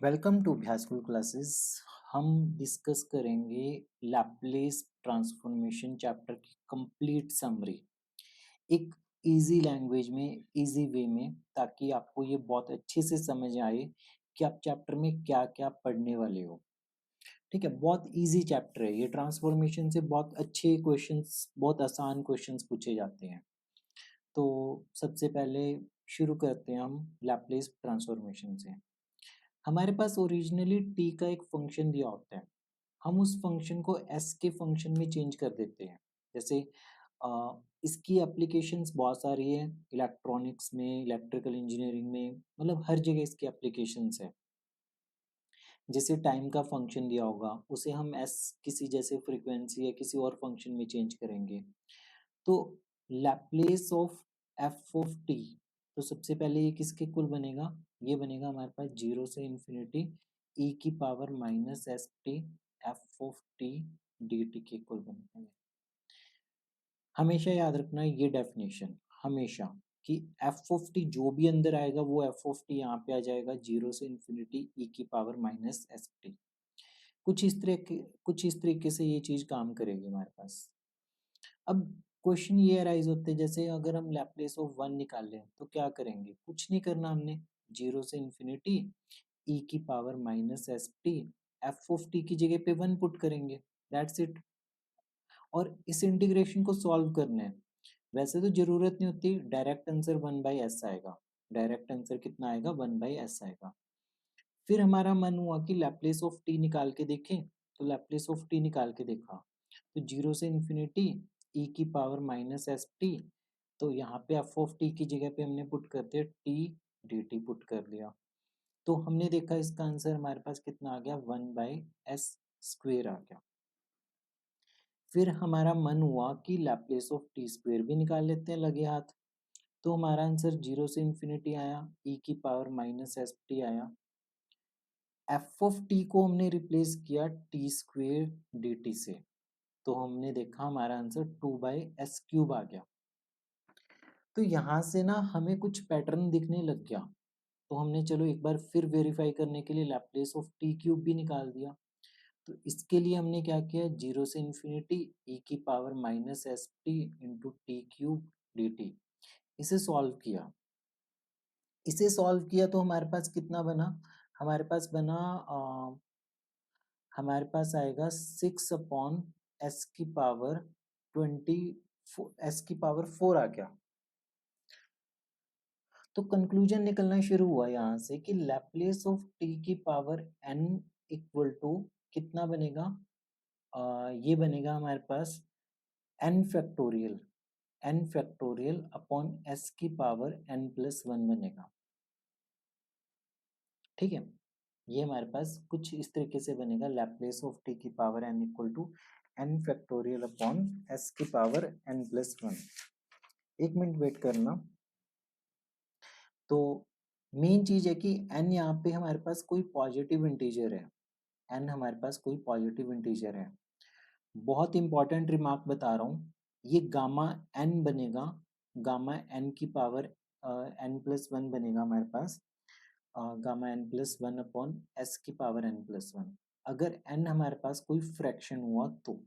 Welcome to Abhyaskul classes. हम discuss करेंगे Laplace transformation chapter की कंप्लीट समरी एक इजी लैंग्वेज में, इजी वे में, ताकि आपको ये बहुत अच्छे से समझ आए कि आप चैप्टर में क्या क्या पढ़ने वाले हो। ठीक है, बहुत इजी चैप्टर है ये। ट्रांसफॉर्मेशन से बहुत अच्छे क्वेश्चंस, बहुत आसान क्वेश्चंस पूछे जाते हैं। तो सबसे पहले शुरू करते हैं हम लैपलेस ट्रांसफॉर्मेशन से। हमारे पास ओरिजिनली टी का एक फंक्शन दिया होता है। हम उस फंक्शन को एस के फंक्शन में चेंज कर देते हैं। जैसे इसकी एप्लीकेशंस बहुत सारी है, इलेक्ट्रॉनिक्स में, इलेक्ट्रिकल इंजीनियरिंग में, मतलब हर जगह इसकी एप्लीकेशंस है। जैसे टाइम का फंक्शन दिया होगा, उसे हम एस किसी जैसे फ्रीक्वेंसी या किसी और फंक्शन में चेंज करेंगे। तो Laplace of F of T, तो सबसे पहले ये किसके इक्वल बनेगा? ये बनेगा हमारे पास 0 से इन्फिनिटी e की power minus S T F of T D T के इक्वल बनेगा। हमेशा याद रखना ये डेफिनेशन, हमेशा, कि एफ ऑफ टी जो भी अंदर आएगा वो एफ ऑफ टी यहाँ पे आ जाएगा 0 से इन्फिनिटी e की पावर माइनस एस टी। कुछ इस तरीके से ये चीज काम करेगी हमारे पास। अब क्वेश्चन ये अराइज होते हैं, जैसे अगर हम लैप्लेस ऑफ वन निकाल लें तो क्या करेंगे? कुछ नहीं करना हमने, 0 से इन्फिनिटी e की power minus S T F of t की जगह पे 1 पुट करेंगे, दैट्स इट। और इस इंटीग्रेशन को सॉल्व करना है। वैसे तो जरूरत नहीं होती, डायरेक्ट आंसर 1/s आएगा। डायरेक्ट आंसर कितना आएगा? 1/s आएगा। फिर हमारा मन हुआ कि लैप्लेस ऑफ टी निकाल के देखें, तो लैप्लेस ऑफ टी निकाल के देखा, तो 0 से इन्फिनिटी e की पावर माइनस एस टी, तो यहाँ पे एफ ऑफ टी की जगह पे हमने पुट कर दिया टी डी टी पुट कर लिया। तो हमने देखा इसका आंसर हमारे पास कितना आ गया? 1/s स्क्वेयर आ गया। फिर हमारा मन हुआ कि लैप्लेस ऑफ टी स्क्वेयर भी निकाल लेते हैं लगे हाथ। तो हमारा आंसर 0 से इन्फिनिटी आया, e की पावर माइनस एस टी आया। एफ ऑफ टी को हमने रिप्लेस किया टी स्क्वेयर डी टी से, तो हमने देखा हमारा आंसर 2/s क्यूब आ गया। तो यहाँ से ना हमें कुछ पैटर्न दिखने लग गया, तो हमने चलो एक बार फिर वेरीफाई करने के लिए लैप्लेस ऑफ टी क्यूब भी निकाल दिया। तो इसके लिए हमने क्या किया? 0 से इन्फिनिटी e की power minus S T into T cube D T, इसे सॉल्व किया। इसे सॉल्व किया तो हमारे पास कितना बना? हमारे पास बना हमारे पास आएगा 6 अपॉन एस की पावर 20, एस की पावर 4 आ गया। तो कंक्लूजन निकलना शुरू हुआ यहाँ से कि लैप्लेस ऑफ टी की पावर n इक्वल टू कितना बनेगा? ये बनेगा हमारे पास n फैक्टोरियल अपॉन s की पावर n+1 बनेगा। ठीक है, ये हमारे पास कुछ इस तरीके से बनेगा, लैप्लेस ऑफ टी की power n equal to n factorial upon s की पावर n+1। एक मिनट वेट करना। तो मेन चीज है कि n यहाँ पे हमारे पास कोई पॉजिटिव इंटीजर है, n हमारे पास कोई पॉजिटिव इंटीजर है। बहुत इंपॉर्टेंट रिमार्क बता रहा हूँ, ये गामा n बनेगा, गामा n की पावर n+1 बनेगा हमारे पास, गामा n+1 अपॉन s की पावर n+1, अगर n हमारे पास कोई फ्रैक्शन हुआ तो।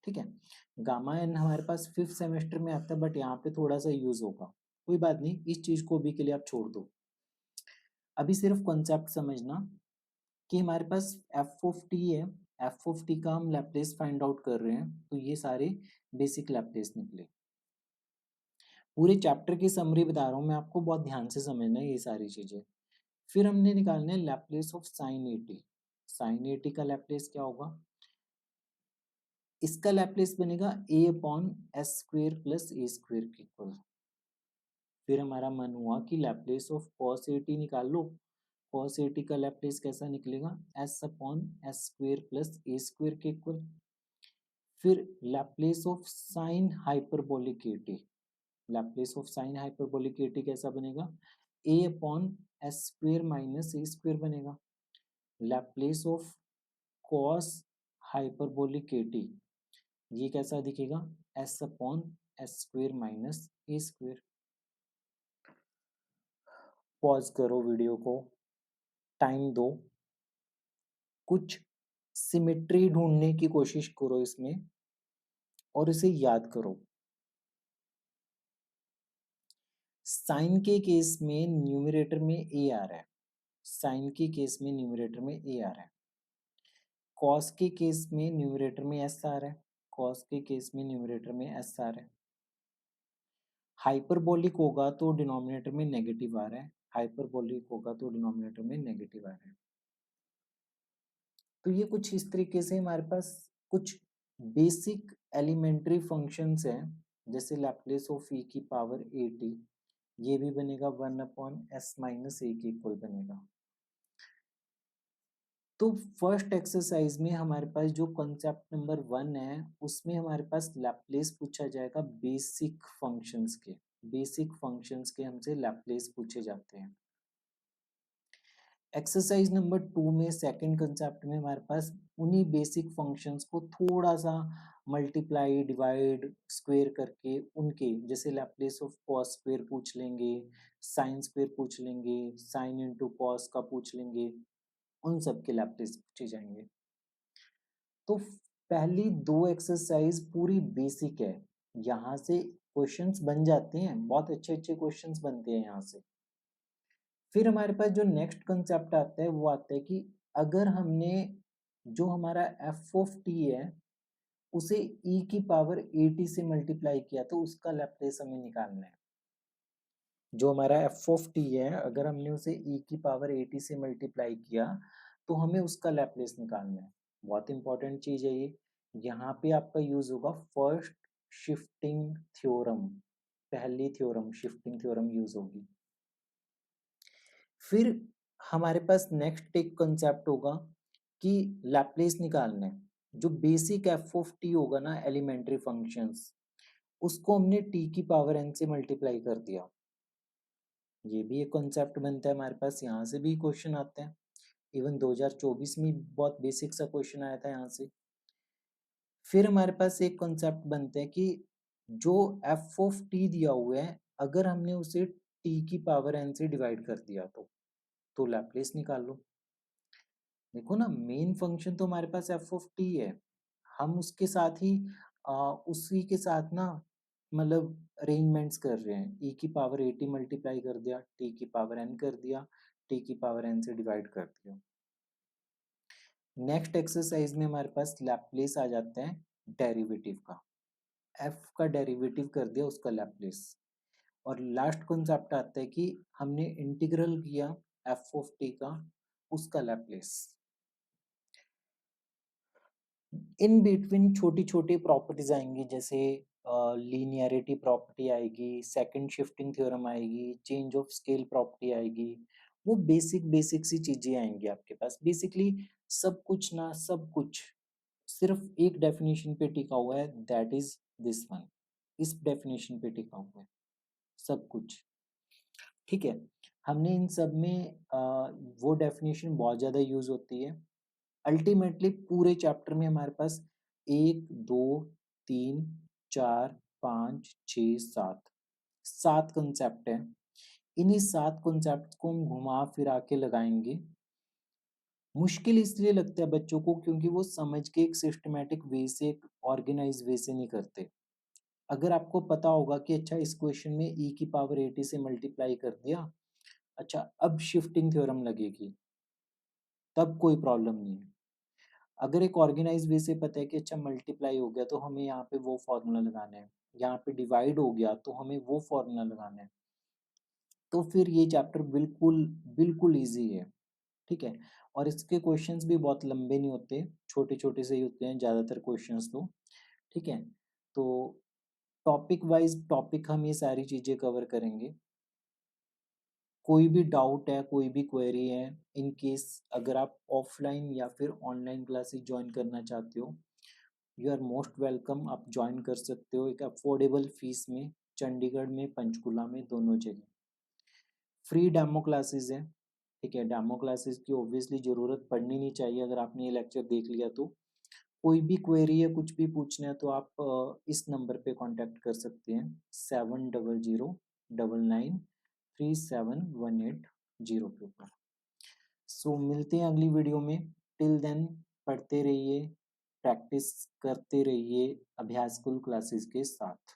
ठीक है, गामा n हमारे पास 5th सेमेस्टर में आता है, बट यहाँ पे थोड़ा सा यूज होगा, कोई बात नहीं, इस चीज को अभी के लिए आप छोड़ दो। अभी सिर्फ कॉन्सेप्ट समझना कि हमारे पास एफ ऑफ टी है, एफ ऑफ टी का हम लैप्लेस फाइंड आउट कर रहे हैं, तो ये सारे बेसिक लैप्लेस निकले। पूरे चैप्टर की समरी बता रहा हूँ मैं आपको, बहुत ध्यान से समझना है ये सारी चीजें। फिर हमने निकालना है Laplace of sine A T. Sine A T का लैप्लेस क्या होगा? इसका लैप्लेस बनेगा a upon S square plus A square के इक्वल। फिर हमारा मन हुआ कि Laplace of cos A T निकाल लो। कॉस ए टी का लैप्लेस कैसा निकलेगा? s upon S square plus A square के इक्वल। फिर Laplace of sine hyperbolic A T, Laplace of sine hyperbolic A T कैसा बनेगा? a upon S square minus A square बनेगा। Laplace of cos hyperbolic A T, ये कैसा दिखेगा? s upon S square minus A square. Pause करो video को। Time दो, कुछ सिमेट्री ढूंढने की कोशिश करो इसमें और इसे याद करो। साइन के केस में न्यूमरेटर में ए आ रहा है, साइन के केस में न्यूमरेटर में ए आ रहा है। कॉस के केस में न्यूमरेटर में एस आ रहा है, कॉस के केस में न्यूमरेटर में एस आ रहा है। हाइपरबोलिक होगा तो डिनोमिनेटर में नेगेटिव आ रहा है, हाइपरबोलिक होगा तो डिनोमिनेटर में नेगेटिव आ रहा है। तो ये कुछ इस तरीके से हमारे पास कुछ बेसिक एलिमेंट्री फंक्शंस हैं, जैसे लैप्लेस ऑफ ई की पावर ए टी, ये भी बनेगा 1/s-a के इक्वल बनेगा। तो फर्स्ट एक्सरसाइज में हमारे पास जो कॉन्सेप्ट नंबर 1 है, उसमें हमारे पास लैप्लेस पूछा जाएगा बेसिक फंक्शंस के, बेसिक फंक्शंस के हमसे लैप्लेस पूछे जाते हैं। एक्सरसाइज नंबर 2 में सेकंड कंसेप्ट में हमारे पास उन्हीं बेसिक फंक्शंस को थोड़ा सा मल्टीप्लाई, डिवाइड, स्क्वायर करके उनके, जैसे लैप्लेस ऑफ कॉस स्क्वायर पूछ लेंगे, साइन स्क्वायर पूछ लेंगे, साइन इनटू कॉस का पूछ लेंगे, उन सब के लैप्लेस पूछे जाएंगे। तो पहली दो एक्सरसाइज पूरी बेसिक है, यहाँ से क्वेश्चंस बन जाते हैं, बहुत अच्छे अच्छे क्वेश्चंस बनते हैं यहाँ से। फिर हमारे पास जो नेक्स्ट कंसेप्ट आता है वो आता है कि अगर हमने जो हमारा एफ ऑफ टी है उसे ई की पावर ए टी से मल्टीप्लाई किया तो उसका लैप्लेस हमें निकालना है। जो हमारा एफ ऑफ टी है, अगर हमने उसे ई की पावर ए टी से मल्टीप्लाई किया तो हमें उसका लैप्लेस निकालना है। बहुत इंपॉर्टेंट चीज है ये, यहाँ पे आपका यूज होगा फर्स्ट शिफ्टिंग थ्योरम, पहली थ्योरम शिफ्टिंग थ्योरम यूज होगी। फिर हमारे पास नेक्स्ट एक कंसेप्ट होगा कि लैप्लेस निकालना है। जो बेसिक एफ ऑफ टी होगा ना एलिमेंट्री फंक्शंस, उसको हमने टी की पावर एन से मल्टीप्लाई कर दिया, ये भी एक कॉन्सेप्ट बनता है हमारे पास, यहाँ से भी क्वेश्चन आते हैं। इवन 2024 में बहुत बेसिक सा क्वेश्चन आया था यहाँ से। फिर हमारे पास एक कॉन्सेप्ट बनते हैं कि जो एफ ऑफ टी दिया हुआ है, अगर हमने उसे टी की पावर एन से डिवाइड कर दिया तो लैप्लेस निकाल लो। देखो ना, मेन फंक्शन तो हमारे पास एफ ऑफ टी है, हम उसके साथ ही उसी के साथ ना मतलब अरेंजमेंट्स कर रहे हैं। ई की पावर ए टी मल्टीप्लाई कर दिया, टी की पावर एन कर दिया, टी की पावर एन से डिवाइड कर दिया। नेक्स्ट एक्सरसाइज में हमारे पास लैप्लेस आ जाता है डेरिवेटिव का, एफ का डेरिवेटिव कर दिया उसका लैप्लेस। और लास्ट कॉन्सेप्ट आता है कि हमने इंटीग्रल किया एफ ऑफ टी का, उसका लैप्लेस। इन बिटवीन छोटी छोटी प्रॉपर्टीज आएंगी, जैसे लीनियरिटी प्रॉपर्टी आएगी, सेकंड शिफ्टिंग थ्योरम आएगी, चेंज ऑफ स्केल प्रॉपर्टी आएगी। वो बेसिक बेसिक सी चीजें आएंगी आपके पास। बेसिकली सब कुछ ना, सब कुछ सिर्फ एक डेफिनेशन पे टिका हुआ है, दैट इज दिस वन। इस डेफिनेशन पे टिका हुआ है सब कुछ, ठीक है। हमने इन सब में वो डेफिनेशन बहुत ज्यादा यूज होती है। अल्टीमेटली पूरे चैप्टर में हमारे पास 1 2 3 4 5 6 7 7 कंसेप्ट है। इन्हीं 7 कंसेप्ट को हम घुमा फिरा के लगाएंगे। मुश्किल इसलिए लगता है बच्चों को क्योंकि वो समझ के एक सिस्टमेटिक वे से, एक ऑर्गेनाइज वे से नहीं करते। अगर आपको पता होगा कि अच्छा इस क्वेश्चन में ई की पावर 80 से मल्टीप्लाई कर दिया, अच्छा अब शिफ्टिंग थ्योरम लगेगी, तब कोई प्रॉब्लम नहीं है। अगर एक ऑर्गेनाइज वे से पता है कि अच्छा मल्टीप्लाई हो गया तो हमें यहाँ पे वो फॉर्मूला लगाना है, यहाँ पे डिवाइड हो गया तो हमें वो फॉर्मूला लगाना है, तो फिर ये चैप्टर बिल्कुल बिल्कुल इजी है, ठीक है। और इसके क्वेश्चंस भी बहुत लंबे नहीं होते, छोटे छोटे से ही होते हैं ज़्यादातर क्वेश्चंस तो, ठीक है। तो टॉपिक वाइज टॉपिक हम ये सारी चीज़ें कवर करेंगे। कोई भी डाउट है, कोई भी क्वेरी है, इन केस अगर आप ऑफलाइन या फिर ऑनलाइन क्लासेस ज्वाइन करना चाहते हो, यू आर मोस्ट वेलकम, आप ज्वाइन कर सकते हो एक अफोर्डेबल फीस में, चंडीगढ़ में, पंचकुला में, दोनों जगह फ्री डेमो क्लासेस हैं, ठीक है। डेमो क्लासेस की ऑब्वियसली ज़रूरत पड़नी नहीं चाहिए अगर आपने ये लेक्चर देख लिया तो। कोई भी क्वेरी है, कुछ भी पूछना है तो आप इस नंबर पे कांटेक्ट कर सकते हैं 7009937180 के ऊपर। सो मिलते हैं अगली वीडियो में। टिल देन पढ़ते रहिए, प्रैक्टिस करते रहिए अभ्यास कुल क्लासेस के साथ।